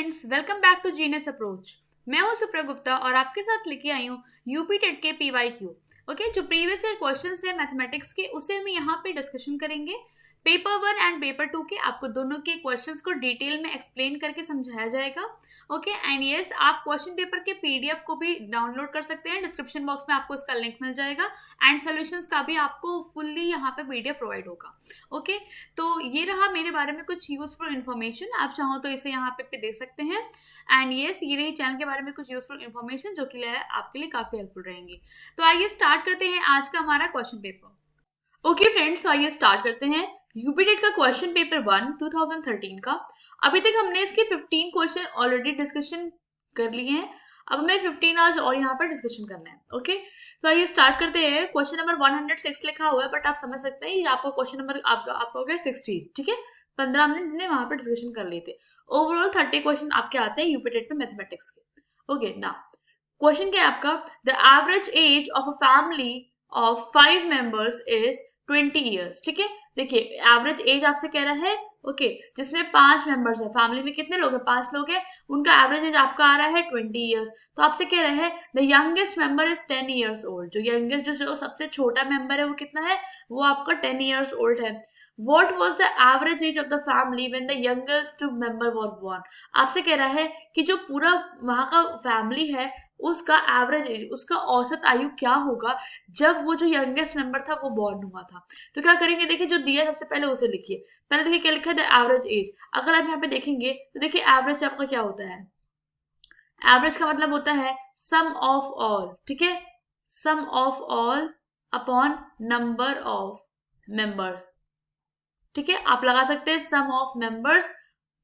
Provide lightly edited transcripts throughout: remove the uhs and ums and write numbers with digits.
Friends, welcome back to genius approach. मैं हूं सुप्रिया गुप्ता और आपके साथ लेके आई हूं यूपी टेट के पीवाईक्यू। ओके, जो प्रीवियस ईयर क्वेश्चंस है मैथमेटिक्स के उसे हम यहाँ पे डिस्कशन करेंगे। पेपर 1 एंड पेपर 2 के आपको दोनों के क्वेश्चंस को डिटेल में एक्सप्लेन करके समझाया जाएगा। ओके एंड यस, आप क्वेश्चन पेपर के पीडीएफ को भी डाउनलोड कर सकते हैं। डिस्क्रिप्शन बॉक्स में आपको इसका लिंक मिल जाएगा एंड सॉल्यूशंस का भी आपको फुल्ली यहाँ पे पीडीएफ प्रोवाइड होगा। ओके, तो ये रहा मेरे बारे में कुछ यूजफुल इन्फॉर्मेशन। आप चाहो तो इसे यहाँ पे देख सकते हैं। एंड यस, ये रही चैनल के बारे में कुछ यूजफुल इन्फॉर्मेशन जो कि आपके लिए काफी हेल्पफुल रहेंगी। तो आइए स्टार्ट करते हैं आज का हमारा क्वेश्चन पेपर। ओके फ्रेंड्स, तो आइए स्टार्ट करते हैं यूपी टेट का क्वेश्चन पेपर 1 2013 का। अभी तक हमने इसके 15 क्वेश्चन ऑलरेडी डिस्कशन कर लिए हैं। अब हमें 15 आज और यहाँ पर डिस्कशन करना है। ओके, तो आइए स्टार्ट करते हैं। क्वेश्चन नंबर 106 लिखा हुआ है, बट आप समझ सकते हैं ये आपका क्वेश्चन नंबर आपका हो गया 16। ठीक है, 15 हमने वहां पर डिस्कशन कर लिए थे। ओवरऑल 30 क्वेश्चन आपके आते हैं यूपी टेट में मैथमेटिक्स के। ओके, ना क्वेश्चन क्या है आपका, the average age of a family of 5 members is 20 years. ठीक है, देखिए एवरेज एज आपसे कह रहा है। ओके, जिसमें 5 मेंबर्स है, फैमिली में कितने लोग हैं, 5 लोग हैं, उनका एवरेज एज आपका आ रहा है 20 ईयर्स। तो आपसे कह रहे हैं the youngest member is 10 years old. जो यंगेस्ट जो सबसे छोटा मेंबर है वो कितना है, वो आपका 10 ईयर्स ओल्ड है। What was the average age of the family when the youngest member was born? आपसे कह रहा है कि जो पूरा वहां का फैमिली है उसका एवरेज एज, उसका औसत आयु क्या होगा जब वो जो यंगेस्ट मेंबर था वो बॉर्न हुआ था। तो क्या करेंगे, देखिए जो दिया सबसे पहले उसे लिखिए। पहले देखिए क्या लिखा है, द एवरेज एज। अगर आप यहाँ पे देखेंगे तो देखिए एवरेज आपका क्या होता है, एवरेज का मतलब होता है सम ऑफ ऑल। ठीक है, sum of all upon number of member. ठीक है, आप लगा सकते हैं सम ऑफ मेंबर्स,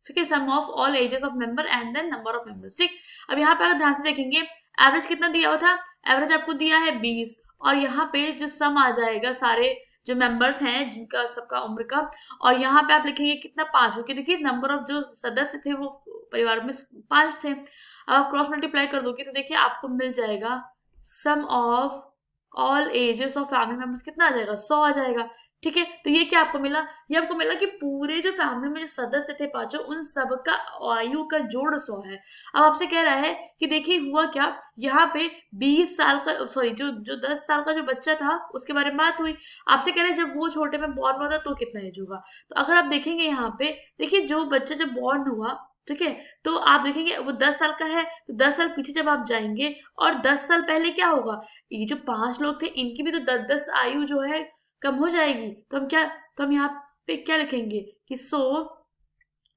ठीक है, sum of all ages of member and then number of members. ठीक, अब यहाँ पे अगर ध्यान से देखेंगे एवरेज कितना दिया हुआ था, एवरेज आपको दिया है 20, और यहाँ पे जो सम आ जाएगा सारे जो मेंबर्स हैं जिनका सबका उम्र का, और यहाँ पे आप लिखेंगे कितना, 5, क्योंकि देखिए नंबर ऑफ जो सदस्य थे वो परिवार में 5 थे। अब आप क्रॉस मल्टीप्लाई कर दोगे तो देखिए आपको मिल जाएगा sum of all ages of family members कितना आ जाएगा, 100 आ जाएगा। ठीक है, तो ये क्या आपको मिला, ये आपको मिला कि पूरे जो फैमिली में जो सदस्य थे 5, उन सबका आयु का जोड़ 100 है। अब आपसे कह रहा है कि देखिए हुआ क्या, यहाँ पे 20 साल का सॉरी जो 10 साल का जो बच्चा था उसके बारे में बात हुई। आपसे कह रहे हैं जब वो छोटे में बॉर्न हुआ था तो कितना एज होगा। तो अगर आप देखेंगे यहाँ पे, देखिए जो बच्चा जब बॉर्न हुआ, ठीक है, तो आप देखेंगे वो 10 साल का है, तो 10 साल पीछे जब आप जाएंगे और 10 साल पहले क्या होगा, ये जो 5 लोग थे इनकी भी तो 10-10 आयु जो है कम हो जाएगी। तो हम यहाँ पे क्या लिखेंगे कि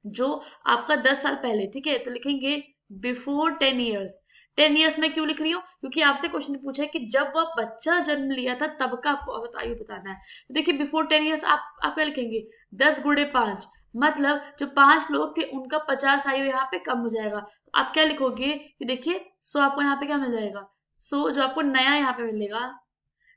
जो आपका 10 साल पहले, ठीक है, तो लिखेंगे बिफोर 10 ईयर्स। 10 ईयर्स में क्यों लिख रही हूँ, क्योंकि आपसे क्वेश्चन पूछा है कि जब वह बच्चा जन्म लिया था तब का आपको औसत आयु बताना है। तो देखिए बिफोर 10 ईयर्स आप क्या लिखेंगे, 10 गुणे 5, मतलब जो 5 लोग थे उनका 50 आयु यहाँ पे कम हो जाएगा। तो आप क्या लिखोगे कि देखिए 100 आपको यहाँ पे क्या मिल जाएगा, 100 जो आपको नया यहाँ पे मिलेगा,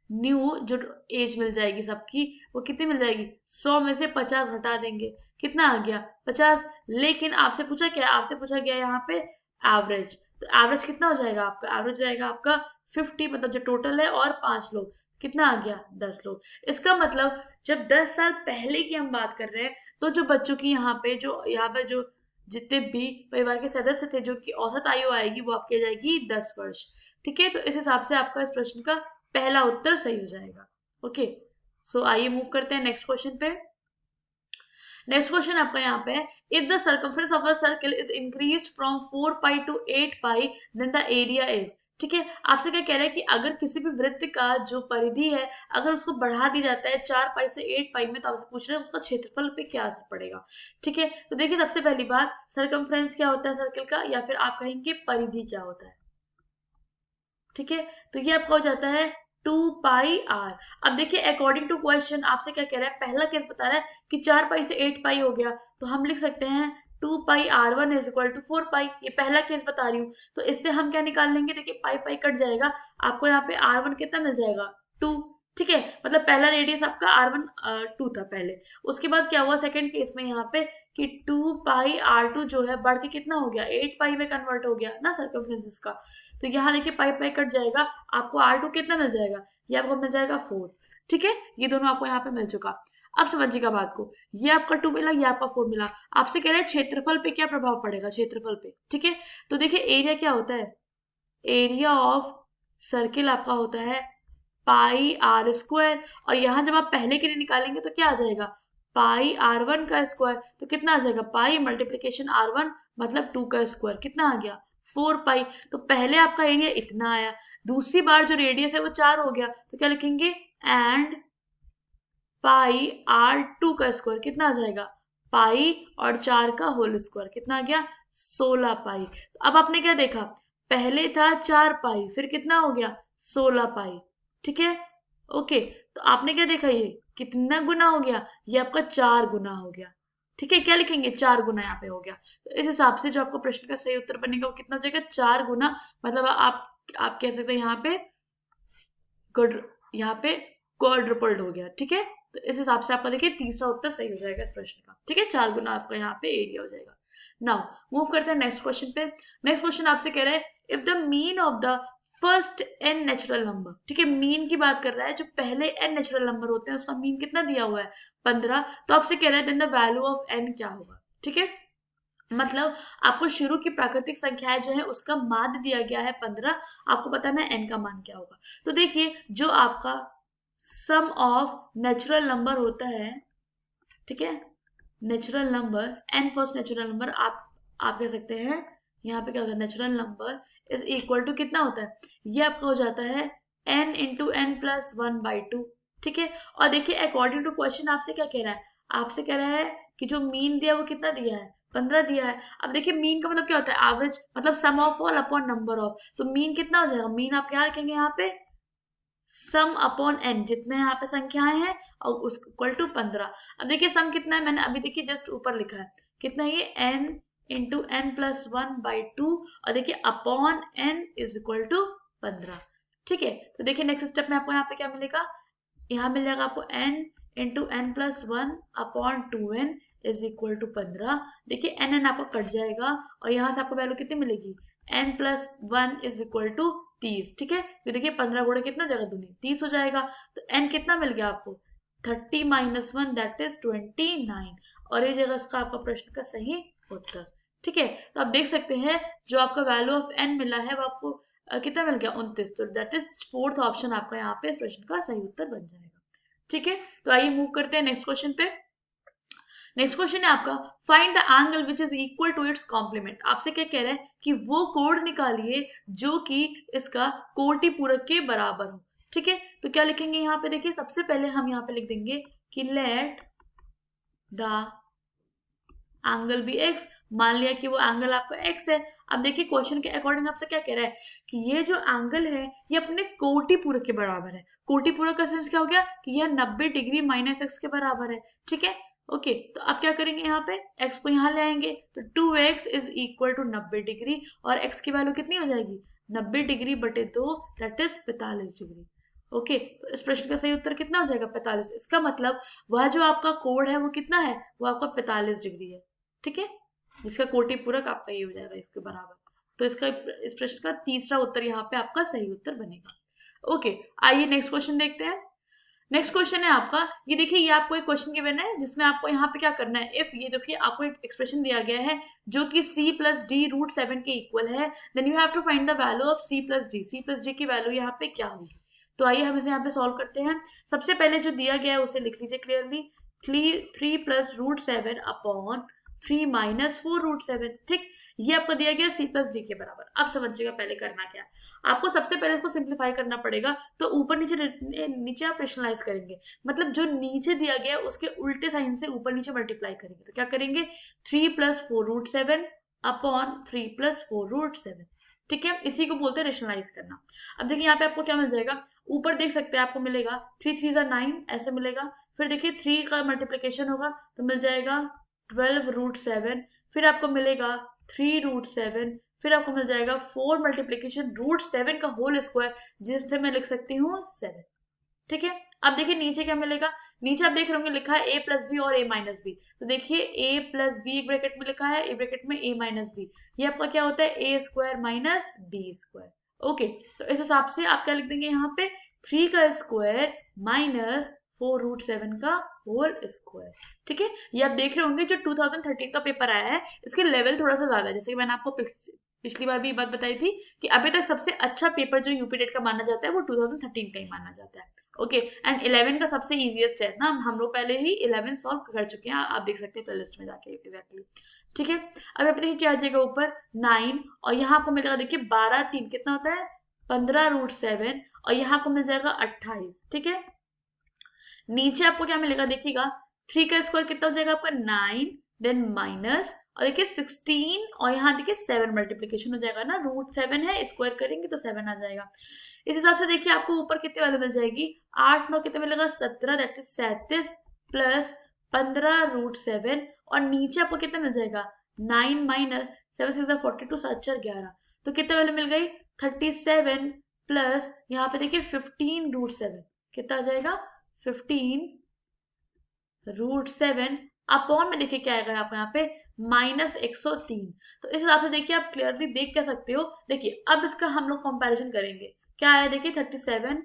न्यू जो एज मिल जाएगी सबकी, वो कितनी मिल जाएगी, 100 में से 50 घटा देंगे, कितना आ गया, 50। लेकिन आपसे पूछा क्या, आपसे पूछा गया यहाँ पे एवरेज। तो एवरेज कितना हो जाएगा आपका, एवरेज जाएगा आपका 50, मतलब जो टोटल है और 5 लोग, कितना आ गया, 10 लोग। इसका मतलब जब 10 साल पहले की हम बात कर रहे हैं तो जो बच्चों की यहाँ पे जो जितने भी परिवार के सदस्य थे जो कि औसत आयु आएगी वो आपकी आ जाएगी 10 वर्ष। ठीक है, तो इस हिसाब से आपका इस प्रश्न का पहला उत्तर सही हो जाएगा। ओके, सो आइए मूव करते हैं नेक्स्ट क्वेश्चन पे। नेक्स्ट क्वेश्चन आपका यहाँ पे, if the circumference of a circle is increased from 4 pi to 8 pi then the area is. ठीक है, आपसे क्या कह रहा है कि अगर किसी भी वृत्त का जो परिधि है अगर उसको बढ़ा दी जाता है 4 पाई से 8 पाई में, तो आपसे पूछ रहे हैं उसका क्षेत्रफल पे क्या असर पड़ेगा। ठीक है, तो देखिए सबसे पहली बात, सर्कमफ्रेंस क्या होता है सर्कल का, या फिर आप कहेंगे परिधि क्या होता है। ठीक है, तो ये आपका हो जाता है 2 पाई आर। अब देखिए अकॉर्डिंग टू क्वेश्चन आपसे क्या कह रहा है, पहला केस बता रहा है कि 4 पाई से 8 पाई हो गया, तो हम लिख सकते हैं 2 पाई R1 इज इक्वल टू 4 पाई। ये पहला केस बता रही हूँ, तो इससे हम क्या निकाल लेंगे, देखिए पाई पाई कट जाएगा, आपको यहाँ पे R1 कितना मिल जाएगा, 2। ठीक है, मतलब पहला रेडियस आपका R1 2 था पहले। उसके बाद क्या हुआ सेकंड केस में यहाँ पे कि 2 पाई R2 जो है बढ़ के कितना हो गया, 8 पाई में कन्वर्ट हो गया ना सर्कमफ्रेंस का। तो यहाँ देखिए पाई पाई कट जाएगा, आपको R2 कितना मिल जाएगा, ये आपको मिल जाएगा 4। ठीक है, ये दोनों आपको यहाँ पे मिल चुका। अब समझिएगा बात को, ये आपका 2 मिला, ये आपका 4 मिला। आपसे कह रहा है क्षेत्रफल पे क्या प्रभाव पड़ेगा, क्षेत्रफल पे, ठीक है। तो देखिए एरिया क्या होता है, एरिया ऑफ सर्किल आपका होता है पाई आर स्क्वायर, और यहाँ जब आप पहले के लिए निकालेंगे तो क्या आ जाएगा, पाई R1 का स्क्वायर। तो कितना आ जाएगा, पाई मल्टीप्लीकेशन R1 मतलब 2 का स्क्वायर, कितना आ गया 4 पाई। तो पहले आपका एरिया इतना आया, दूसरी बार जो रेडियस है वो 4 हो गया, तो क्या लिखेंगे, एंड पाई R2 का स्क्वायर कितना आ जाएगा, पाई और 4 का होल स्क्वायर, कितना आ गया 16 पाई। तो अब आपने क्या देखा, पहले था 4 पाई, फिर कितना हो गया 16 पाई, ठीक है। ओके, तो आपने क्या देखा, ये कितना गुना हो गया, ये आपका 4 गुना हो गया, ठीक है। क्या लिखेंगे, 4 गुना यहाँ पे हो गया। तो इस हिसाब से जो आपका प्रश्न का सही उत्तर बनेगा वो कितना हो जाएगा, 4 गुना, मतलब आप कह सकते हैं यहाँ पे क्वाड्रुपल्ड हो गया, ठीक है। तो इस हिसाब से आपका देखिए तीसरा उत्तर सही हो जाएगा इस प्रश्न का, ठीक है। 4 गुना आपका यहाँ पे एरिया हो जाएगा। नाउ मूव करते हैं नेक्स्ट क्वेश्चन पे। नेक्स्ट क्वेश्चन आपसे कह रहा है if the mean of the first n natural number, ठीक है, मीन की बात कर रहा है, जो पहले n नेचुरल नंबर होते हैं उसका मीन कितना दिया हुआ है 15। तो आपसे कह रहा है then the value of n क्या होगा, ठीक है। मतलब आपको शुरू की प्राकृतिक संख्याएं जो है उसका मान दिया गया है 15, आपको बताना है n का मान क्या होगा। तो देखिए जो आपका सम ऑफ नेचुरल नंबर होता है, ठीक है, natural number n first natural number, आप कह सकते हैं यहाँ पे क्या होता है, natural number is equal to कितना होता है, ये आपका हो जाता है n इंटू एन प्लस 1/2, ठीक है। और देखिए अकॉर्डिंग टू क्वेश्चन आपसे क्या कह रहा है, आपसे कह रहा है कि जो मीन दिया वो कितना दिया है 15 दिया है। अब देखिए मीन का मतलब क्या होता है, एवरेज मतलब sum of all upon number of, तो मीन कितना हो जाएगा, मीन आप क्या रखेंगे यहाँ पे सम अपॉन n, जितने यहाँ पे संख्याएं हैं और उस इक्वल टू 15। अब देखिए सम कितना है, मैंने अभी देखिए जस्ट ऊपर लिखा है कितना, ये n इंटू एन प्लस 1/2, और देखिए upon n is equal to 15, ठीक है। तो देखिए नेक्स्ट स्टेप में आपको यहाँ पे क्या मिलेगा, यहाँ मिल जाएगा आपको n into n plus 1 upon 2n is equal to 15। देखिए n आपको कट जाएगा और यहाँ से आपको वैल्यू कितनी मिलेगी, n plus 1 is equal to 30, ठीक है। तो देखिए 15 गुणे कितना जगह दूनी 30 हो जाएगा, तो n कितना मिल गया आपको 30 माइनस 1 दैट इज 29, और ये जगह इसका आपका प्रश्न का सही उत्तर, ठीक है। तो आप देख सकते हैं जो आपका वैल्यू ऑफ n मिला है वो आपको कितना मिल गया 29, तो दैट इज फोर्थ ऑप्शन आपका यहाँ पे इस प्रश्न का सही उत्तर बन जाएगा, ठीक है। तो आइए मूव करते हैं नेक्स्ट क्वेश्चन पे। नेक्स्ट क्वेश्चन है आपका find the angle which is equal to its complement. आपसे क्या कह रहा है कि वो कोण निकालिए जो कि इसका कोटि पूरक के बराबर हो, ठीक है। तो क्या लिखेंगे यहाँ पे, देखिए सबसे पहले हम यहाँ पे लिख देंगे कि let the angle be x, मान लिया कि वो एंगल आपका एक्स है। अब देखिए क्वेश्चन के अकॉर्डिंग आपसे क्या कह रहा है कि ये जो एंगल है ये अपने कोटि पूरक के बराबर है। कोटि पूरक का सेंस क्या हो गया कि यह 90 डिग्री माइनस एक्स के बराबर है, ठीक है। ओके, तो आप क्या करेंगे, यहाँ पे x को यहाँ ले आएंगे, तो 2x is equal to 90 degree, और x की वैल्यू कितनी हो जाएगी 90 डिग्री बटे 2 दैट इज 45 डिग्री। ओके, तो इस प्रश्न का सही उत्तर कितना हो जाएगा 45। इसका मतलब वह जो आपका कोण है वो कितना है, वो आपका 45 डिग्री है, ठीक है, जिसका कोटि पूरक आपका ये हो जाएगा इसके बराबर। तो इसका इस प्रश्न का तीसरा उत्तर यहाँ पे आपका सही उत्तर बनेगा। ओके, आइए नेक्स्ट क्वेश्चन देखते हैं। नेक्स्ट क्वेश्चन है आपका, ये देखिए ये आपको एक क्वेश्चन गिवन है जिसमें आपको यहाँ पे क्या करना है, इफ ये देखिए आपको एक एक्सप्रेशन दिया गया है जो कि c प्लस डी रूट 7 के इक्वल है, then you have to find the value of c plus d की वैल्यू यहाँ पे क्या होगी। तो आइए हम इसे यहाँ पे सॉल्व करते हैं। सबसे पहले जो दिया गया है उसे लिख लीजिए clearly, 3 plus root 7 upon 3 minus 4 root 7, ठीक, ये आपको दिया गया c प्लस डी के बराबर। अब समझिएगा पहले करना क्या, आपको सबसे पहले इसको सिंप्लीफाई करना पड़ेगा। तो ऊपर नीचे आप रेशनलाइज करेंगे, मतलब जो नीचे दिया गया उसके उल्टे साइन से ऊपर नीचे मल्टीप्लाई करेंगे। तो क्या करेंगे 3 plus 4 root 7 upon 3 plus 4 root 7, ठीक है, इसी को बोलते हैं रेशनलाइज करना। अब देखिए यहाँ पे आपको क्या मिल जाएगा, ऊपर देख सकते हैं आपको मिलेगा 3 3 9 ऐसे मिलेगा, फिर देखिए 3 का मल्टीप्लीकेशन होगा तो मिल जाएगा 12 रूट 7, फिर आपको मिलेगा 3 रूट 7, फिर आपको मिल जाएगा 4 मल्टीप्लीकेशन रूट 7 का होल स्क्वायर, जिसे मैं लिख सकती हूँ 7, ठीक है। अब देखिए नीचे क्या मिलेगा, नीचे आप देख रहे होंगे लिखा है a प्लस बी और a माइनस बी, तो देखिए a प्लस बी एक ब्रैकेट में लिखा है, a ब्रैकेट में a माइनस बी, ये आपका क्या होता है a square minus b square. Okay, तो इस हिसाब से आप क्या लिख देंगे यहाँ पे 3 का स्क्वायर माइनस 4√7 का होल स्क्वायर। ठीक है, ये आप देख रहे होंगे जो 2013 का पेपर आया है इसके लेवल थोड़ा सा ज्यादा है, जैसे कि मैंने आपको पिछली बार भी ये बात बताई थी कि अभी तक सबसे अच्छा पेपर जो यूपी टेट का माना जाता है वो 2013 का ही माना जाता है। ओके, एंड 11 का सबसे इजीएस्ट है ना, हम लोग पहले ही 11 सॉल्व कर चुके हैं, आप देख सकते हैं प्लेलिस्ट में जाके एग्जैक्टली। ठीक है, अब आप देखिए क्या आ जाएगा ऊपर 9 और यहाँ आपको मिलेगा देखिए 12 3 कितना होता है 15√7 और यहाँ आपको मिल जाएगा 28। ठीक है, नीचे आपको क्या मिलेगा देखिएगा 3 का स्क्वायर कितना हो जाएगा आपका 9, देन माइनस और देखिए 16 और यहाँ देखिए 7 मल्टीप्लीकेशन हो जाएगा ना, √7 है स्क्वायर करेंगे तो 7 आ जाएगा। इस हिसाब से देखिए आपको ऊपर कितने वाले मिल जाएगी 8 9 कितने मिलेगा 17, दैट इज 37 प्लस 15√7 और नीचे आपको कितना मिल जाएगा 9 माइनस 7 6 42 7 4 11, तो कितने वाले मिल गई 37 प्लस यहाँ पे देखिए 15√7 कितना आ जाएगा 15√7 अपॉन में देखिए क्या आएगा आपको यहाँ पे -103। तो इस हिसाब से देखिए आप क्लियरली देख क्या सकते हो। देखिए अब इसका हम लोग कंपैरिजन करेंगे, क्या आया देखिए 37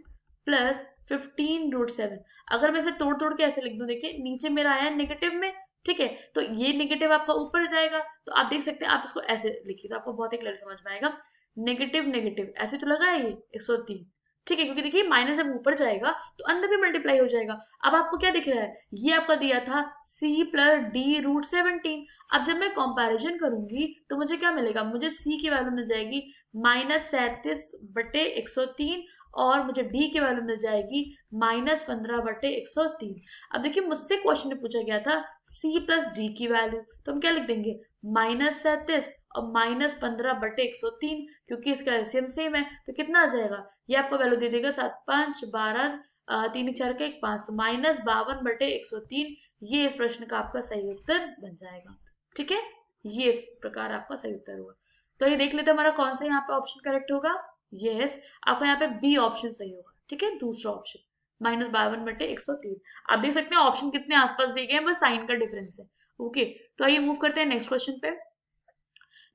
प्लस 15√7, अगर मैं इसे तोड़ तोड़ के ऐसे लिख दूं देखिए नीचे मेरा आया नेगेटिव में। ठीक है, तो ये नेगेटिव आपका ऊपर जाएगा, तो आप देख सकते हैं आप इसको ऐसे लिखिए तो आपको बहुत ही क्लियर समझ में आएगा। नेगेटिव नेगेटिव ऐसे तो लगा है ये 103। ठीक है, क्योंकि देखिए माइनस जब ऊपर जाएगा तो अंदर भी मल्टीप्लाई हो जाएगा। अब आपको क्या दिख रहा है, ये आपका दिया था c प्लस d√17। अब जब मैं कंपैरिजन करूंगी तो मुझे क्या मिलेगा, मुझे c की वैल्यू मिल जाएगी -37/103 और मुझे d की वैल्यू मिल जाएगी -15/103। अब देखिए मुझसे क्वेश्चन में पूछा गया था c प्लस d की वैल्यू, तो हम क्या लिख देंगे -37 और -15/103, क्योंकि इसका एलसीएम सेम है तो कितना आ जाएगा, ये आपको वैल्यू दे देगा 7 5 12 3 4 का 1 5, -52/103। ये इस प्रश्न का आपका सही उत्तर बन जाएगा। ठीक है, ये इस प्रकार आपका सही उत्तर होगा। तो ये देख लेते हैं हमारा कौन सा यहाँ पे ऑप्शन करेक्ट होगा। यस, आपका यहाँ पे बी ऑप्शन सही होगा। ठीक है, दूसरा ऑप्शन -52/103। आप देख सकते हैं ऑप्शन कितने आसपास दिए गए हैं, बस साइन का डिफरेंस है। ओके, तो आइए मूव करते हैं नेक्स्ट क्वेश्चन पे।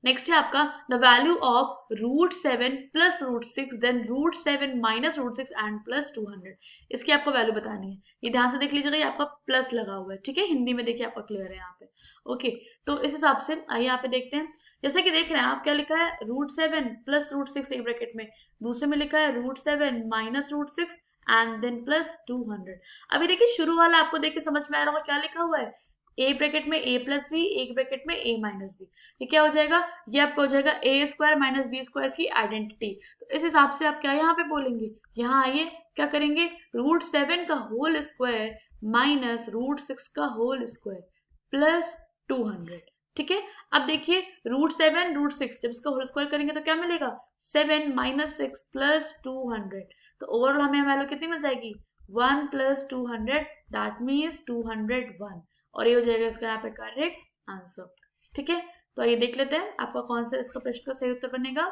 नेक्स्ट है आपका the value of √7 plus √6 then √7 minus √6 and plus 200। इसकी आपको वैल्यू बतानी है, ये ध्यान से देख लीजिएगा, ये आपका प्लस लगा हुआ है। ठीक है, हिंदी में देखिए आपका क्लियर है यहाँ पे। ओके, तो इस हिसाब से आइए यहाँ पे देखते हैं, जैसे कि देख रहे हैं आप क्या लिखा है √7 प्लस √6 एक ब्रैकेट में, दूसरे में लिखा है √7 माइनस √6 एंड देन प्लस 200। अभी देखिए शुरू वाला आपको देख के समझ में आ रहा होगा क्या लिखा हुआ है, ए ब्रैकेट में a प्लस बी, एक ब्रैकेट में a माइनस बी। ये क्या हो जाएगा, ये आपको हो जाएगा a square minus b square की आइडेंटिटी। तो इस हिसाब से आप क्या यहाँ पे बोलेंगे, यहाँ आइए क्या करेंगे √7 का होल स्क्वायर माइनस √6 का होल स्क्वायर प्लस 200। ठीक है, अब देखिए √7 √6 जब इसका होल स्क्वायर करेंगे तो क्या मिलेगा 7 माइनस 6 प्लस 200। तो ओवरऑल हमें वैल्यू कितनी मिल जाएगी 1 प्लस 200, दैट मीन्स 201 और ये हो जाएगा इसका यहाँ पे करेक्ट आंसर। ठीक है, तो ये देख लेते हैं आपका कौन सा इसका प्रश्न का सही उत्तर बनेगा।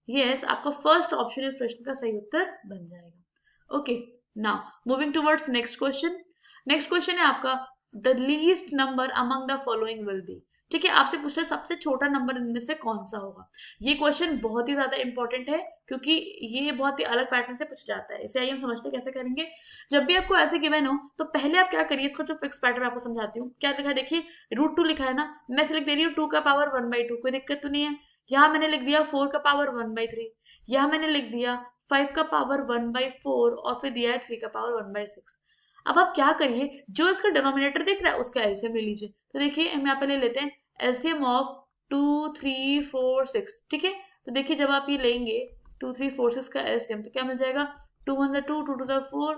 यस, आपका फर्स्ट ऑप्शन इस प्रश्न का सही उत्तर बन जाएगा। Okay, now moving towards next question. Next question है आपका the least number among the following will be. ठीक है, आपसे पूछ रहे सबसे छोटा नंबर इनमें से कौन सा होगा। ये क्वेश्चन बहुत ही ज्यादा इंपॉर्टेंट है क्योंकि ये बहुत ही अलग पैटर्न से पूछा जाता है। इसे आइए हम समझते हैं कैसे करेंगे। जब भी आपको ऐसे गिवन हो तो पहले आप क्या करिए, इसका जो फिक्स पैटर्न आपको समझाती हूँ। क्या लिखा है देखिए √2 लिखा है ना, मैं से लिख दे रही हूँ 2 का पावर 1/2, कोई दिक्कत तो नहीं है। यहाँ मैंने लिख दिया 4 का पावर 1/3, यहाँ मैंने लिख दिया 5 का पावर 1/4 और फिर दिया है 3 का पावर 1/6। अब आप क्या करिए, जो इसका डिनोमिनेटर दिख रहा है उसका एलसीएम ले लीजिए। तो देखिए हम यहाँ पे ले लेते हैं एलसीएम ऑफ 2 3 4 6। ठीक है, तो देखिए जब आप ये लेंगे 2 3 4 6 का एलसीएम तो क्या मिल जाएगा 2 1 2 2 2 4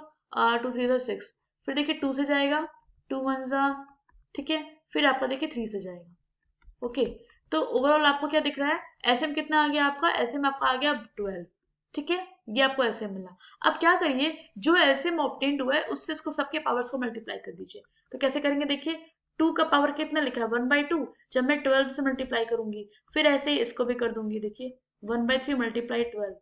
2 3 6। फिर देखिए 2 से जाएगा 2 1 ठीक है, फिर आपका देखिए 3 से जाएगा। ओके, तो ओवरऑल आपको क्या दिख रहा है एसएम कितना आ गया आपका, एसएम आपका आ गया 12। ठीक है, ये आपको एलसीएम मिला। अब क्या करिए, जो एलसीएम ऑब्टेन्ड हुआ है उससे इसको सबके पावर्स को मल्टीप्लाई कर दीजिए। तो कैसे करेंगे देखिए 2 का पावर कितना लिखा है 1/2, जब मैं 12 से मल्टीप्लाई करूंगी फिर ऐसे ही इसको भी कर दूंगी। देखिए 1/3 मल्टीप्लाई 12,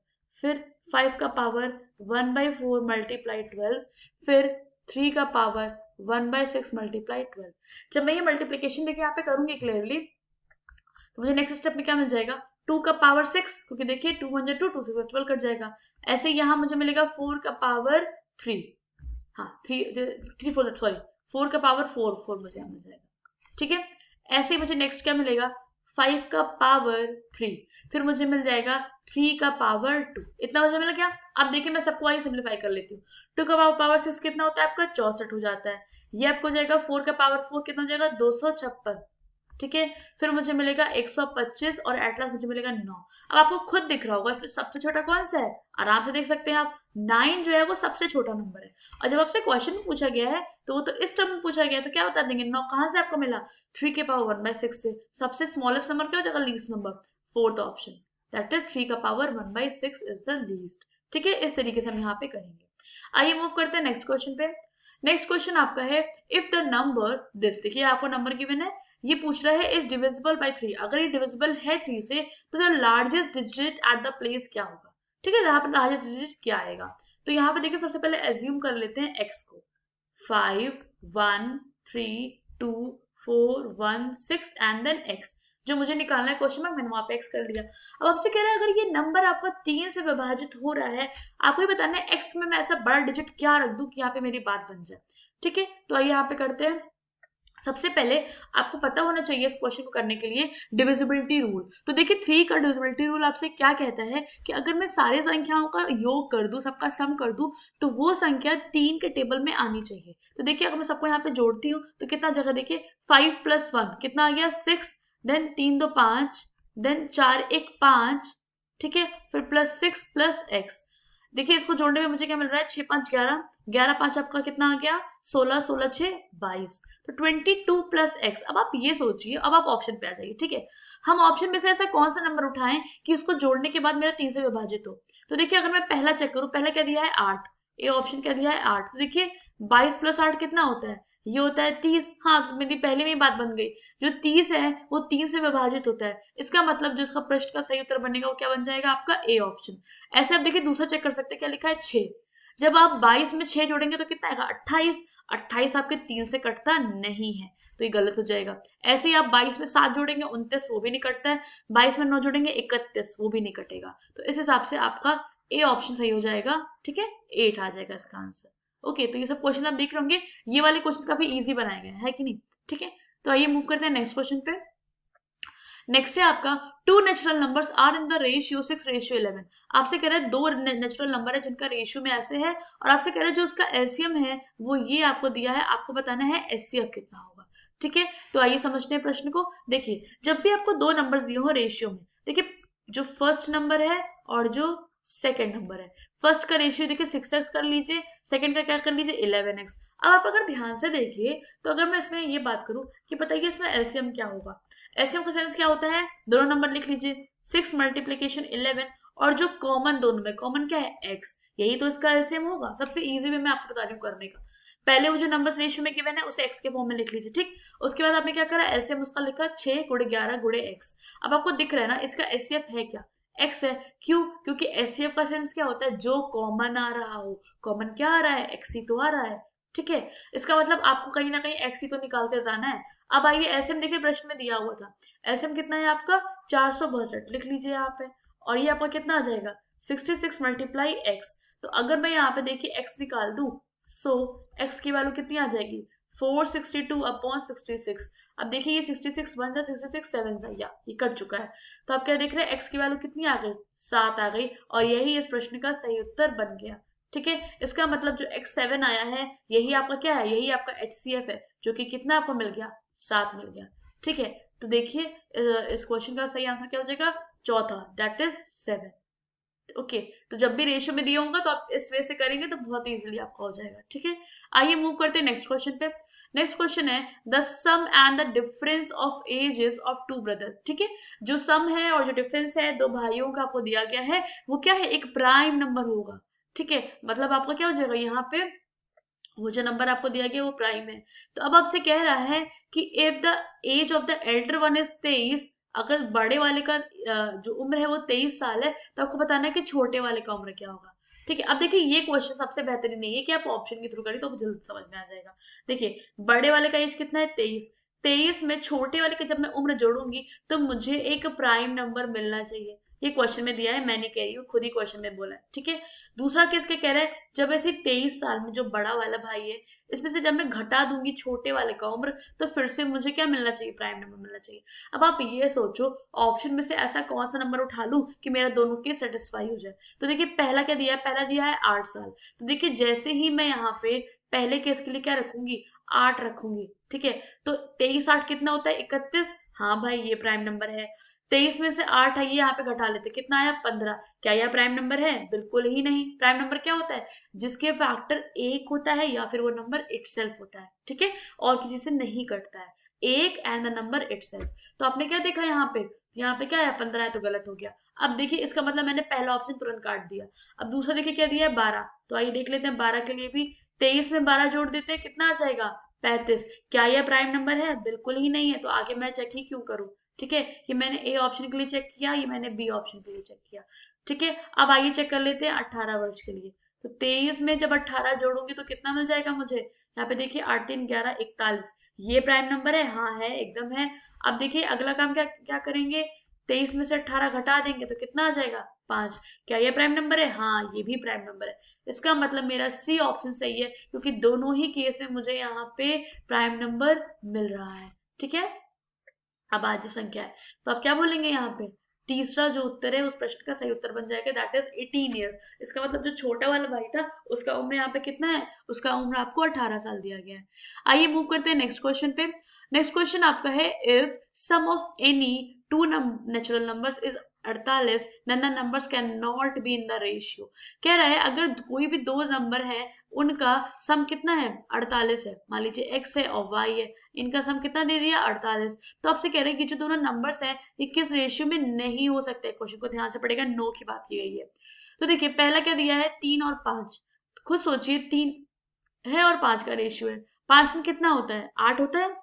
फिर 5 का पावर 1/4 मल्टीप्लाई 12, फिर 3 का पावर 1/6 मल्टीप्लाई 12। जब मैं ये मल्टीप्लीकेशन देखिए यहाँ पे करूंगी क्लियरली तो मुझे नेक्स्ट स्टेप में क्या मिल जाएगा 2 का पावर 6, क्योंकि देखिए 2 1 2 2 से 12 कट जाएगा। ऐसे यहाँ मुझे मिलेगा 4 का पावर 3, हाँ 3 4 सॉरी 4 का पावर 4 मुझे यहाँ मिल जाएगा। ठीक है, ऐसे ही मुझे नेक्स्ट क्या मिलेगा, 5 का पावर 3, फिर मुझे मिल जाएगा 3 का पावर 2, इतना मुझे मिल गया। अब देखिए मैं सबको आइए सिंप्लीफाई कर लेती हूँ। 2 का पावर 6 कितना होता है आपका, 64 हो जाता है। ये आपको जाएगा 4 का पावर 4 कितना हो जाएगा, 256। ठीक है, फिर मुझे मिलेगा 125 और एट लास्ट मुझे मिलेगा 9। अब आपको खुद दिख रहा होगा कि सबसे छोटा कौन सा है, आराम से देख सकते हैं आप, 9 जो है वो सबसे छोटा नंबर है। और जब आपसे क्वेश्चन में पूछा गया है तो वो तो इस टर्म में पूछा गया है, तो क्या बता देंगे, 9 कहाँ से आपको मिला, 3 के पावर 1/6 से। सबसे स्मॉलेस्ट नंबर क्या हो जाएगा, least number, fourth option, that is 3 का पावर 1/6 इज द लीस्ट। ठीक है, इस तरीके से हम यहाँ पे करेंगे। आइए मूव करते हैं नेक्स्ट क्वेश्चन पे। नेक्स्ट क्वेश्चन आपका है, इफ द नंबर दिस, देखिए आपको नंबर गिवन है, ये पूछ रहा है इज डिविजिबल बाय 3, अगर ये डिविजिबल है 3 से तो the largest digit at the place क्या होगा। ठीक है, यहाँ पर लार्जेस्ट डिजिट क्या आएगा, तो यहाँ पे देखिए सबसे पहले एज्यूम कर लेते हैं x को, 5 1 3 2 4 1 6 एंड देन x, जो मुझे निकालना है क्वेश्चन में, मैंने वहां पे x कर लिया। अब आपसे कह रहा है अगर ये नंबर आपका 3 से विभाजित हो रहा है, आपको ये बताना है x में मैं ऐसा बड़ा डिजिट क्या रख दूं कि यहाँ पे मेरी बात बन जाए। ठीक है, तो आइए यहाँ पे करते हैं। सबसे पहले आपको पता होना चाहिए इस क्वेश्चन को करने के लिए डिविजिबिलिटी रूल। तो देखिए 3 का डिविजिबिलिटी रूल आपसे क्या कहता है कि अगर मैं सारे संख्याओं का योग कर दूं, सबका सम कर दूं, तो वो संख्या 3 के टेबल में आनी चाहिए। तो देखिए अगर मैं सबको यहाँ पे जोड़ती हूँ तो कितना जगह, देखिए 5 + 1 कितना आ गया 6, देन 3 2 5, देन 4 1 5, ठीक है, फिर +6 + x। देखिए इसको जोड़ने में मुझे क्या मिल रहा है, 6 5 11, 11 5 आपका कितना आ गया 16, 16 6 22, तो 22 + x। अब आप ये सोचिए, अब आप ऑप्शन पे आ जाइए। ठीक है, हम ऑप्शन में से ऐसा कौन सा नंबर उठाएं कि उसको जोड़ने के बाद मेरा 3 से विभाजित हो। तो देखिए अगर मैं पहला चेक करूं, पहला क्या दिया है 8, ये ऑप्शन क्या दिया है 8, तो देखिए 22 + 8 कितना होता है, ये होता है 30। हाँ, तो मेरी पहले में ही बात बन गई, जो 30 है वो 3 से विभाजित होता है, इसका मतलब जो इसका प्रश्न का सही उत्तर बनेगा वो क्या बन जाएगा आपका ए ऑप्शन। ऐसे आप देखिए दूसरा चेक कर सकते हैं, क्या लिखा है 6, जब आप 22 में 6 जोड़ेंगे तो कितना आएगा 28, 28 आपके 3 से कटता नहीं है, तो ये गलत हो जाएगा। ऐसे ही आप 22 में 7 जोड़ेंगे 29, वो भी नहीं कटता है, 22 में 9 जोड़ेंगे 31, वो भी नहीं कटेगा। तो इस हिसाब से आपका ए ऑप्शन सही हो जाएगा। ठीक है, 8 आ जाएगा इसका आंसर। ओके, तो ये सब क्वेश्चन आप देख रहे होंगे, ये वाले क्वेश्चन काफी इजी बनाए गए हैं, है कि नहीं। ठीक है, तो आइए मूव करते हैं नेक्स्ट क्वेश्चन पे। नेक्स्ट है आपका, 2 natural numbers are in the ratio 6:11। आपसे कह रहा है 2 नेचुरल नंबर है जिनका रेशियो में ऐसे है, और आपसे कह रहा है जो उसका एलसीएम है वो ये आपको दिया है, आपको बताना है एचसीएफ कितना होगा। ठीक है, तो आइए समझते हैं प्रश्न को। देखिए जब भी आपको 2 नंबर्स दिए हो रेशियो में, देखिए जो फर्स्ट नंबर है और जो सेकेंड नंबर है, फर्स्ट का रेशियो देखिए 6x कर लीजिए, सेकेंड का क्या कर लीजिए 11x। अब आप अगर ध्यान से देखिए तो अगर मैं इसमें ये बात करूं कि बताइए इसमें एलसीएम क्या होगा, एलसीएम का सेंस क्या होता है, दोनों नंबर लिख लीजिए, 6 × 11, और जो कॉमन दोनों में कॉमन क्या है x, यही तो इसका एलसीएम होगा। सबसे इजी वे मैं आपको बता रही हूँ करने का, पहले वो जो नंबर्स रेशियो में गिवन है उसे x के फॉर्म में लिख लीजिए। ठीक, उसके बाद आपने क्या करा, एलसीएम उसका लिखा 6 × 11 × x। अब आपको दिख रहा है ना इसका एचसीएफ है क्या, x है। क्यों, क्योंकि एचसीएफ का सेंस क्या होता है, जो कॉमन आ रहा हो, कॉमन क्या आ रहा है, x ही तो आ रहा है। ठीक है, इसका मतलब आपको कहीं ना कहीं x ही तो निकाल के जाना है। अब आइए एसएम देखिए प्रश्न में दिया हुआ था, एसएम कितना है आपका 462, लिख लीजिए यहाँ पे, और ये आपका कितना आ जाएगा 66 × x। तो अगर मैं यहाँ पे देखिए x निकाल दूं, सो x की वैल्यू कितनी आ जाएगी 462/66। अब देखिए ये 66 1 था, 66 7 था, या ये कट चुका है, तो आप क्या देख रहे हैं x की वैल्यू कितनी आ गई 7 आ गई, और यही इस प्रश्न का सही उत्तर बन गया। ठीक है, इसका मतलब जो x7 आया है यही आपका क्या है, यही आपका HCF है, जो कि कितना आपको मिल गया 7 मिल गया। ठीक है, तो देखिए इस क्वेश्चन का सही आंसर क्या हो जाएगा, चौथा, दैट इज 7। ओके, तो जब भी रेशियो में दिया होगा तो आप इस वे से करेंगे तो बहुत इजीली आपका हो जाएगा। ठीक है, आइए मूव करते हैं नेक्स्ट क्वेश्चन पे। नेक्स्ट क्वेश्चन है, the sum and the difference of ages of 2 brothers. ठीक है, जो सम है और जो डिफरेंस है 2 भाइयों का आपको दिया गया है, वो क्या है, एक प्राइम नंबर होगा। ठीक है, मतलब आपका क्या हो जाएगा, यहाँ पे वो जो नंबर आपको दिया गया वो प्राइम है। तो अब आपसे कह रहा है कि if the age of the elder one is 23, अगर बड़े वाले का जो उम्र है वो 23 साल है, तो आपको बताना है कि छोटे वाले का उम्र क्या होगा। ठीक है, अब देखिए ये क्वेश्चन सबसे बेहतरीन नहीं है कि आप ऑप्शन के थ्रू करें तो जल्द समझ में आ जाएगा। देखिए बड़े वाले का एज कितना है 23, 23 में छोटे वाले का जब मैं उम्र जोड़ूंगी तो मुझे एक प्राइम नंबर मिलना चाहिए। ये क्वेश्चन में दिया है, मैंने कह रही हूँ, खुद ही क्वेश्चन में बोला है। ठीक है, दूसरा केस क्या कह रहा है, जब ऐसे 23 साल में जो बड़ा वाला भाई है इसमें से जब मैं घटा दूंगी छोटे वाले का उम्र, तो फिर से मुझे क्या मिलना चाहिए, प्राइम नंबर मिलना चाहिए। अब आप ये सोचो ऑप्शन में से ऐसा कौन सा नंबर उठा लूं कि मेरा दोनों केस सेटिस्फाई हो जाए। तो देखिए पहला क्या दिया है, पहला दिया है 8 साल। तो देखिए जैसे ही मैं यहाँ पे पहले केस के लिए क्या रखूंगी, 8 रखूंगी, ठीक है। तो 23 8 कितना होता है, 31। हाँ भाई ये प्राइम नंबर है। 23 में से 8 है, ये यहाँ पे घटा लेते, कितना आया, 15। क्या यह प्राइम नंबर है, बिल्कुल ही नहीं। प्राइम नंबर क्या होता है, जिसके फैक्टर 1 होता है या फिर वो नंबर इटसेल्फ होता है, ठीक है, और किसी से नहीं कटता है, 1 एंड द नंबर इटसेल्फ। तो आपने क्या देखा यहाँ पे क्या है, 15 है, तो गलत हो गया। अब देखिए इसका मतलब मैंने पहला ऑप्शन तुरंत काट दिया। अब दूसरा देखिए क्या दिया है, 12। तो आइए देख लेते हैं 12 के लिए भी। 23 में 12 जोड़ देते हैं, कितना आ जाएगा, 35। क्या यह प्राइम नंबर है, बिल्कुल ही नहीं है। तो आगे मैं चेक ही क्यों करूं, ठीक है। ये मैंने ए ऑप्शन के लिए चेक किया, ये मैंने बी ऑप्शन के लिए चेक किया, ठीक है। अब आइए चेक कर लेते हैं 18 वर्ष के लिए। तो 23 में जब 18 जोड़ूंगी तो कितना मिल जाएगा मुझे, यहाँ पे देखिए 8 3 11 41। ये प्राइम नंबर है, हाँ है, एकदम है। अब देखिए अगला काम क्या क्या करेंगे, 23 में से 18 घटा देंगे तो कितना आ जाएगा, 5। क्या ये प्राइम नंबर है, हाँ ये भी प्राइम नंबर है। इसका मतलब मेरा सी ऑप्शन सही है, क्योंकि दोनों ही केस में मुझे यहाँ पे प्राइम नंबर मिल रहा है, ठीक है। अब आज संख्या है, तो आप क्या बोलेंगे यहाँ पे, तीसरा जो उत्तर है उस प्रश्न का सही उत्तर बन जाएगा, दैट इज 18 ईयर। इसका मतलब जो छोटा वाला भाई था उसका उम्र यहाँ पे कितना है, उसका उम्र आपको 18 साल दिया गया है। आइए मूव करते हैं नेक्स्ट क्वेश्चन पे। नेक्स्ट क्वेश्चन आपका है, if sum of any two natural numbers is 48, then the numbers cannot be in the ratio। कह रहा है अगर कोई भी दो नंबर है उनका सम कितना है, 48 है। मान लीजिए x है और y है, इनका सम कितना दे दिया, 48। तो आपसे कह रहे हैं कि जो दोनों नंबर्स हैं ये किस रेशियो में नहीं हो सकते। क्वेश्चन को ध्यान से पढ़ेगा, नो की बात की गई है। तो देखिए पहला क्या दिया है, 3 और 5। खुद सोचिए 3 है और 5 का रेशियो है, 5 में कितना होता है, 8 होता है।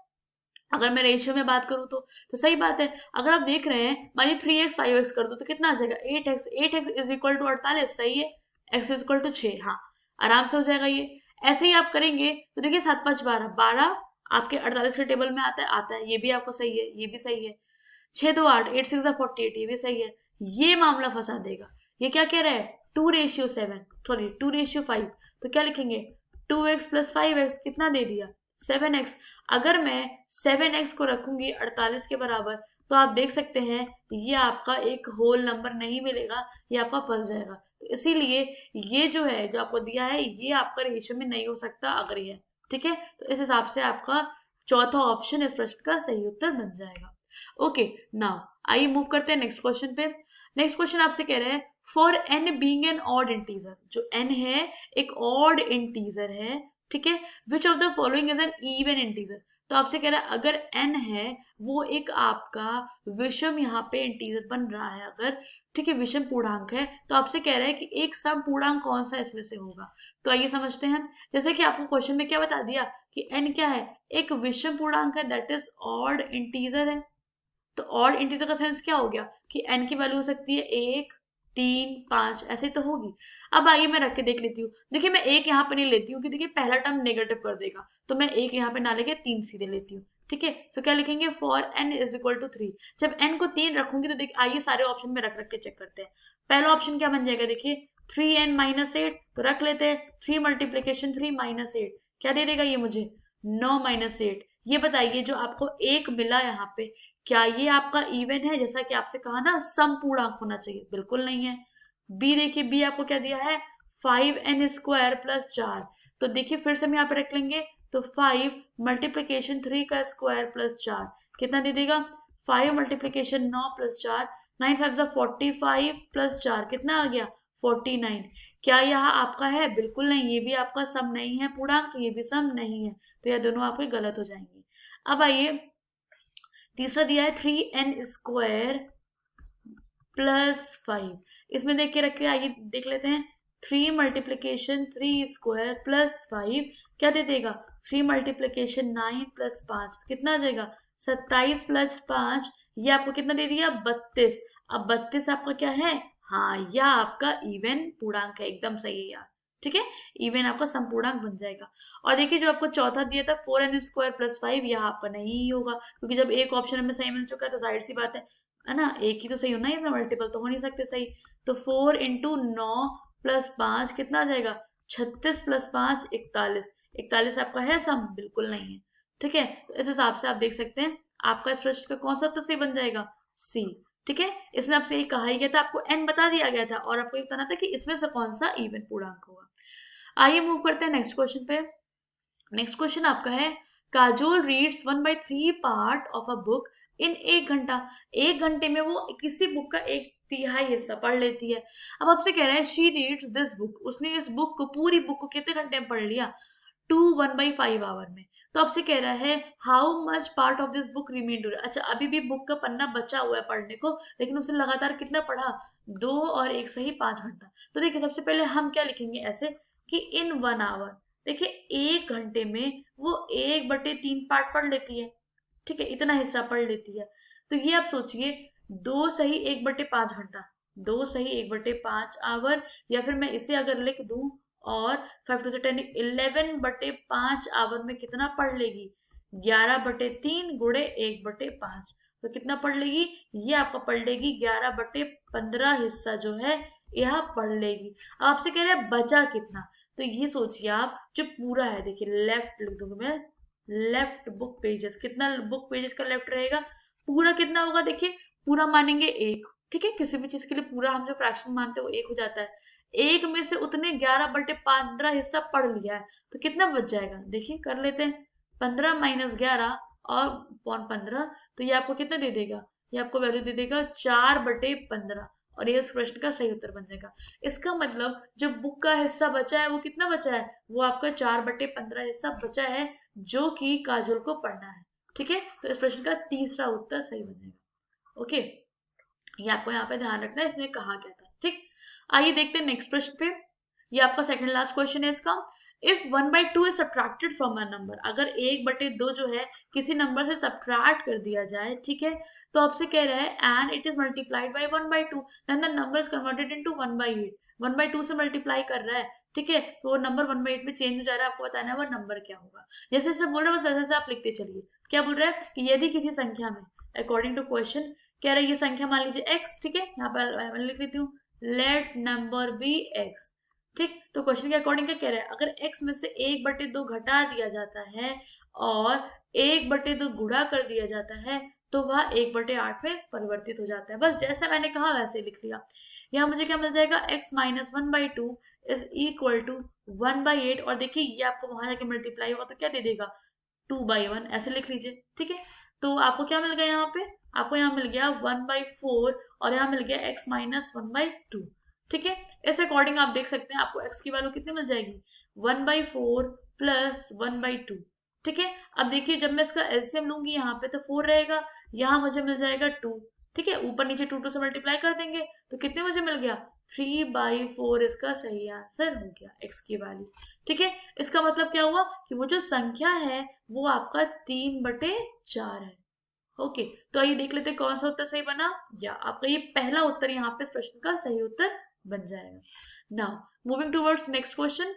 अगर मैं रेशियो में बात करूं तो सही बात है। अगर आप देख रहे हैं मानिए 3x 5x कर दो तो कितना आ जाएगा, 8x। 8x is equal to 48, सही है। x इज इक्वल टू 6, हाँ आराम से हो जाएगा ये। ऐसे ही आप करेंगे तो देखिए 7 5 12, 12 आपके 48 के टेबल में आता है, ये भी आपको सही है, ये भी सही है। 6 2 8, 8 6 48, ये भी सही है। ये मामला फंसा देगा। ये क्या कह रहा है, 2:7, सॉरी 2:5। तो क्या लिखेंगे, 2x प्लस 5x कितना दे दिया, 7x। अगर मैं 7x को रखूंगी 48 के बराबर तो आप देख सकते हैं ये आपका एक होल नंबर नहीं मिलेगा, ये आपका फंस जाएगा। तो इसीलिए ये जो है जो आपको दिया है ये आपका रेशियो में नहीं हो सकता अगर ये, ठीक है। तो इस हिसाब से आपका चौथा ऑप्शन इस प्रश्न का सही उत्तर बन जाएगा। ओके, नाउ आइए मूव करते हैं नेक्स्ट क्वेश्चन पे। नेक्स्ट क्वेश्चन आपसे कह रहे हैं, for n being an odd integer, जो n है एक ऑड इंटीजर है, ठीक है, which of the following is an even integer. तो आपसे कह रहा है अगर n है वो एक आपका विषम यहाँ पे इंटीजर बन रहा है अगर, ठीक है, विषम पूर्णांक है, तो आपसे कह रहा है कि एक सम पूर्णांक कौन सा इसमें से होगा। तो आइए समझते हैं। जैसे कि आपको क्वेश्चन में क्या बता दिया कि n क्या है, एक विषम पूर्णांक है, दैट इज ऑड इंटीजर है। तो ऑड इंटीजर का सेंस क्या हो गया कि n की वैल्यू हो सकती है 1 3 5, ऐसे तो होगी। अब आइए मैं रख के देख लेती हूँ। देखिए मैं एक यहाँ पे नहीं लेती हूँ कि देखिए पहला टर्म नेगेटिव कर देगा, तो मैं एक यहाँ पे ना लेके 3 सीधे लेती हूँ, ठीक है। तो क्या लिखेंगे, for n is equal to 3। जब n को 3 रखूंगी तो देखिए आइए सारे ऑप्शन में रख के चेक करते हैं। पहला ऑप्शन क्या बन जाएगा, देखिए 3n माइनस 8, तो रख लेते हैं 3 मल्टीप्लीकेशन 3 माइनस 8, क्या दे देगा ये मुझे, 9 माइनस 8। ये बताइए जो आपको एक मिला यहाँ पे, क्या ये आपका इवन है, जैसा कि आपसे कहा ना सम पूर्णांक होना चाहिए, बिल्कुल नहीं है। बी देखिए, बी आपको क्या दिया है, 5n स्क्वायर प्लस 4। तो देखिए फिर से हम यहाँ पे रख लेंगे, तो 5 मल्टीप्लीकेशन 3 का स्क्वायर प्लस 4 कितना दे देगा, 5 मल्टीप्लीकेशन 9 प्लस 4, 9 5 45 प्लस 4 कितना आ गया, 49। क्या यह आपका है, बिल्कुल नहीं, ये भी आपका सम नहीं है पूर्णांक, ये भी सम नहीं है, तो यह दोनों आपके गलत हो जाएंगे। अब आइए तीसरा दिया है 3n स्क्वायर प्लस 5, इसमें देख के रख के आइए देख लेते हैं। 3 मल्टीप्लीकेशन 3 स्क्वायर प्लस 5 क्या दे देगा, 3 मल्टीप्लीकेशन 9 प्लस 5 कितना आ जाएगा, 27 प्लस 5, ये आपको कितना दे दिया, 32। अब 32 आपका क्या है, हाँ यह आपका इवन पूर्णांक है, एकदम सही है यार, ठीक है, इवन आपका संपूर्णांक बन जाएगा। और देखिए जो आपको चौथा दिया था 4n स्क्वायर प्लस 5, यह आपका नहीं होगा, क्योंकि जब एक ऑप्शन हमें सही मिल चुका है तो जाहिर सी बात है ना, एक ही तो सही होना है, इसमें मल्टीपल तो हो नहीं सकते सही। तो 4 इंटू 9 प्लस 5 कितना आ जाएगा, 36 प्लस 5 41। 41 आपका है सम, बिल्कुल नहीं है। ठीक है, तो इस हिसाब से आप देख सकते हैं आपका इस प्रश्न का कौन सा उत्तर सही बन जाएगा, सी। ठीक है, इसमें आपसे ये कहा ही गया था, आपको एन बता दिया गया था और आपको ये बताना था कि इसमें से कौन सा इवन पूर्णांक होगा। आइए मूव करते हैं नेक्स्ट क्वेश्चन पे। नेक्स्ट क्वेश्चन आपका है, Kajol reads 1/3 part of a book in 1 घंटा। 1 घंटे में वो किसी बुक का 1/3 हिस्सा पढ़ लेती है। अब आपसे कह रहा है शी रीड्स दिस बुक, उसने इस बुक को, पूरी बुक को कितने घंटे में पढ़ लिया, 1/5 आवर में। तो आपसे कह रहा है how much part of this book remain. अच्छा, अभी भी बुक का पन्ना बचा हुआ है पढ़ने को, लेकिन उसने लगातार कितना पढ़ा, 2 और 1 सही 5 घंटा। तो देखिए सबसे पहले हम क्या लिखेंगे ऐसे कि इन 1 आवर, देखिए 1 घंटे में वो 1/3 पार्ट पढ़ लेती है। ठीक है, इतना हिस्सा पढ़ लेती है। तो ये आप सोचिए 2 सही 1/5 घंटा, 2 सही 1/5 आवर, या फिर मैं इसे अगर लिख दूं और 5 to 10 11/5 आवर में कितना पढ़ लेगी, 11/3 गुणे 1/5। तो कितना पढ़ लेगी, ये आपका पढ़ लेगी 11/15 हिस्सा जो है यह पढ़ लेगी। अब आपसे कह रहे हैं बचा कितना, तो ये सोचिए आप जो पूरा है, देखिए लेफ्ट लिख दूंगा मैं, लेफ्ट बुक पेजेस, कितना बुक पेजेस का लेफ्ट रहेगा, पूरा कितना होगा, देखिए पूरा मानेंगे 1। ठीक है, किसी भी चीज के लिए पूरा हम जो फ्रैक्शन मानते हैं वो 1 हो जाता है। 1 में से उतने 11/15 हिस्सा पढ़ लिया है, तो कितना बच जाएगा, देखिए कर लेते हैं, 15 - 11 और 15, तो ये आपको कितना दे देगा, ये आपको वैल्यू दे देगा 4/15, और ये उस प्रश्न का सही उत्तर बन जाएगा। इसका मतलब जो बुक का हिस्सा बचा है वो कितना बचा है, वो आपका 4/15 हिस्सा बचा है, जो कि काजोल को पढ़ना है। ठीक है, तो इस प्रश्न का तीसरा उत्तर सही बन जाएगा। ओके, ये आपको यहाँ पे ध्यान रखना है, इसने कहा क्या था। ठीक, आइए देखते हैं नेक्स्ट प्रश्न पे। ये आपका सेकंड लास्ट क्वेश्चन है इसका। If 1/2 is subtracted from a number, अगर 1/2 जो है किसी नंबर से सब्ट्रैक्ट कर दिया जाए, ठीक है, तो आपसे कह रहा है and it is multiplied by 1/2, then the number is converted into 1/8। 1/2 से मल्टीप्लाई कर रहा है, ठीक है, तो वो नंबर 1/8 में चेंज हो जा रहा है, आपको बताना है वो नंबर क्या होगा। जैसे जैसे बोल रहा है बस वैसे वैसे आप लिखते चलिए। क्या बोल रहा है कि यदि किसी संख्या में, अकॉर्डिंग टू क्वेश्चन, कह रहा है ये संख्या मान लीजिए x, ठीक है, यहाँ पर मैं लिख लेती हूँ, लेट नंबर बी x। ठीक, तो क्वेश्चन के अकॉर्डिंग क्या कह रहा है, अगर x में से 1/2 घटा दिया जाता है और 1/2 गुणा कर दिया जाता है, तो वह 1/8 में परिवर्तित हो जाता है। बस जैसा मैंने कहा वैसे लिख लिया। यहाँ मुझे क्या मिल जाएगा, x - 1/2 इज इक्वल टू 1/8, और देखिए ये आपको वहां जाके मल्टीप्लाई होगा तो क्या दे देगा, 2/1, ऐसे लिख लीजिए। ठीक है, तो आपको क्या मिल गया यहाँ पे, आपको यहाँ मिल गया 1/4 और यहाँ मिल गया x - 1/2। ठीक है, इस अकॉर्डिंग आप देख सकते हैं आपको x की वैल्यू कितनी मिल जाएगी, 1/4 प्लस 1/2। ठीक है, अब देखिए जब मैं इसका एलसीएम लूंगी यहाँ पे तो 4 रहेगा, यहाँ मुझे मिल जाएगा 2। ठीक है, ऊपर नीचे 2 से मल्टीप्लाई कर देंगे तो कितने मुझे मिल गया, 3/4 इसका सही आंसर हो गया x की वैल्यू। ठीक है, इसका मतलब क्या हुआ कि वो जो संख्या है वो आपका 3/4 है। ओके, तो आइए देख लेते हैं कौन सा उत्तर सही बना, या आपका ये पहला उत्तर यहाँ पे इस प्रश्न का सही उत्तर बन जाएगा। Now moving towards next question.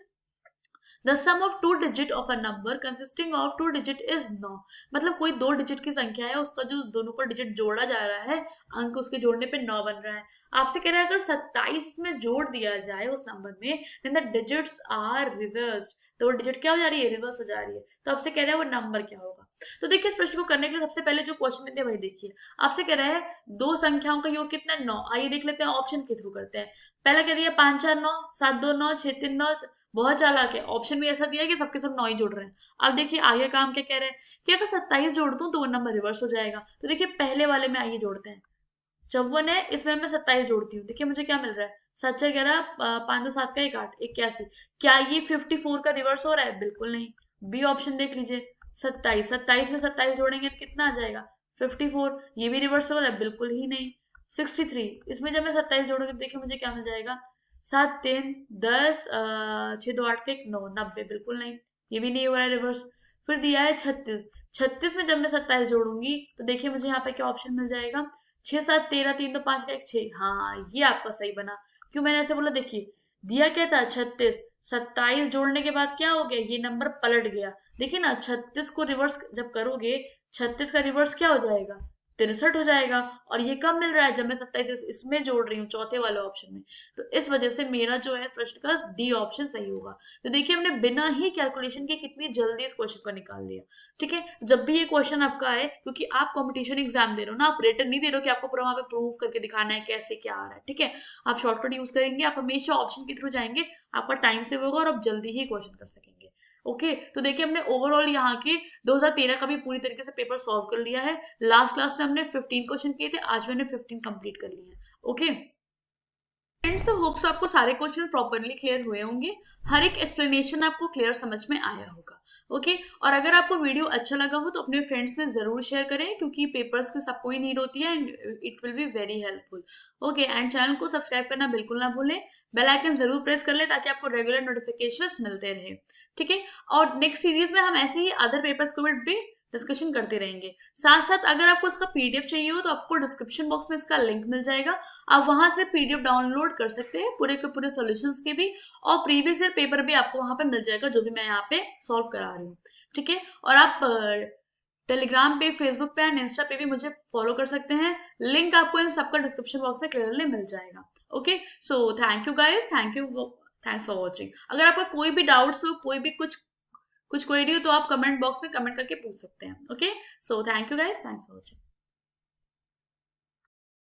The sum of 2 digit of a number consisting of 2 digit is 9। मतलब कोई 2 डिजिट की संख्या है, उसका जो दोनों का डिजिट जोड़ा जा रहा है, अंक उसके जोड़ने पे 9 बन रहा है। आपसे कह रहा है अगर 27 में जोड़ दिया जाए उस नंबर में, then the digits are reversed, तो वो डिजिट क्या हो जा रही है, रिवर्स हो जा रही है। तो आपसे कह रहा है वो नंबर क्या होगा। तो देखिए इस प्रश्न को करने के लिए सबसे पहले जो क्वेश्चन देते हैं वही देखिए। आपसे कह रहा है दो संख्याओं का योग कितना है, 9। आइए देख लेते हैं, ऑप्शन के थ्रू करते हैं। पहला कह दिया 5 4 9, 7 2 9, 6 3 9। बहुत चालाक है, ऑप्शन भी ऐसा दिया है कि सबके सब 9 ही जोड़ रहे हैं। अब देखिए आगे काम क्या कह रहे हैं कि अगर 27 जोड़ दूं तो वो नंबर रिवर्स हो जाएगा। तो देखिए पहले वाले में आइए जोड़ते हैं, 54 है, इसमें मैं 27 जोड़ती हूँ, देखिए मुझे क्या मिल रहा है, 7 6 11, 5 2 7 का 1 8 81। क्या ये 54 का रिवर्स हो रहा है, बिल्कुल नहीं। बी ऑप्शन देख लीजिए, 27 27 में 27 जोड़ेंगे तो कितना आ जाएगा, 54। ये भी रिवर्स हो रहा है, बिल्कुल ही नहीं। 63, इसमें जब मैं 27 जोड़ूंगी तो देखिए मुझे क्या मिल जाएगा, 7 3 10, 6 2 8 का 1 9, 90, बिल्कुल नहीं, ये भी नहीं हो रहा है रिवर्स। फिर दिया है 36, 36 में जब मैं 27 जोड़ूंगी तो देखिए मुझे यहाँ पे क्या ऑप्शन मिल जाएगा, 6 7 13, 3 2 5 का 1 6। हाँ, ये आपका सही बना। क्यों मैंने ऐसे बोला, देखिए दिया क्या था 36, 27 जोड़ने के बाद क्या हो गया, ये नंबर पलट गया। देखिए ना 36 को रिवर्स जब करोगे, 36 का रिवर्स क्या हो जाएगा, 63 हो जाएगा। और ये कब मिल रहा है? जब मैं 27 इसमें जोड़ रही हूँ, चौथे वाले ऑप्शन में। तो इस वजह से मेरा जो है प्रश्न का डी ऑप्शन सही होगा। तो देखिए हमने बिना ही कैलकुलेशन के कितनी जल्दी इस क्वेश्चन को निकाल लिया। ठीक है, जब भी ये क्वेश्चन आपका आए, क्योंकि आप कंपटीशन एग्जाम दे रहे हो ना, आप रिटन नहीं दे रहे हो कि आपको पूरा वहां पे प्रूव करके दिखाना है कैसे क्या आ रहा है। ठीक है, आप शॉर्टकट यूज करेंगे, आप हमेशा ऑप्शन के थ्रू जाएंगे, आपका टाइम सेव होगा और आप जल्दी ही क्वेश्चन कर सकेंगे। ओके, तो देखिए हमने ओवरऑल यहाँ के 2013 का भी पूरी तरीके से पेपर सॉल्व कर लिया है। लास्ट क्लास में हमने 15 क्वेश्चन किए थे, आज मैंने 15 कंप्लीट कर लिए हैं। ओके फ्रेंड्स, तो होप्स आपको सारे क्वेश्चन प्रॉपरली क्लियर हुए होंगे, हर एक एक्सप्लेनेशन आपको क्लियर समझ में आया होगा। ओके और अगर आपको वीडियो अच्छा लगा हो तो अपने फ्रेंड्स में जरूर शेयर करें, क्योंकि पेपर्स की सबको ही नीड होती है and it will be very helpful. Okay and channel को सब्सक्राइब करना बिल्कुल ना भूलें, बेल आइकन जरूर प्रेस कर लें ताकि आपको रेगुलर नोटिफिकेशंस मिलते रहे। ठीक है, और नेक्स्ट सीरीज में हम ऐसे ही अदर पेपर्स को भी डिस्कशन करते रहेंगे। साथ साथ अगर आपको इसका पीडीएफ चाहिए हो तो आपको डिस्क्रिप्शन बॉक्स में इसका लिंक मिल जाएगा, आप वहां से पीडीएफ डाउनलोड कर सकते हैं पूरे के पूरे सॉल्यूशंस के भी, और प्रीवियस ईयर पेपर भी आपको वहां पे मिल जाएगा जो भी मैं यहाँ पे सॉल्व करा रही हूँ। ठीक है, और आप टेलीग्राम पे, फेसबुक पे एंड इंस्टा पे भी मुझे फॉलो कर सकते हैं, लिंक आपको इन सबका डिस्क्रिप्शन बॉक्स में क्लियरली मिल जाएगा। Okay so thank you guys, thanks for watching. अगर आपका कोई भी डाउट्स हो, कोई भी कुछ क्वेरी हो तो आप कमेंट बॉक्स में कमेंट करके पूछ सकते हैं। Okay so thank you guys, thanks for watching.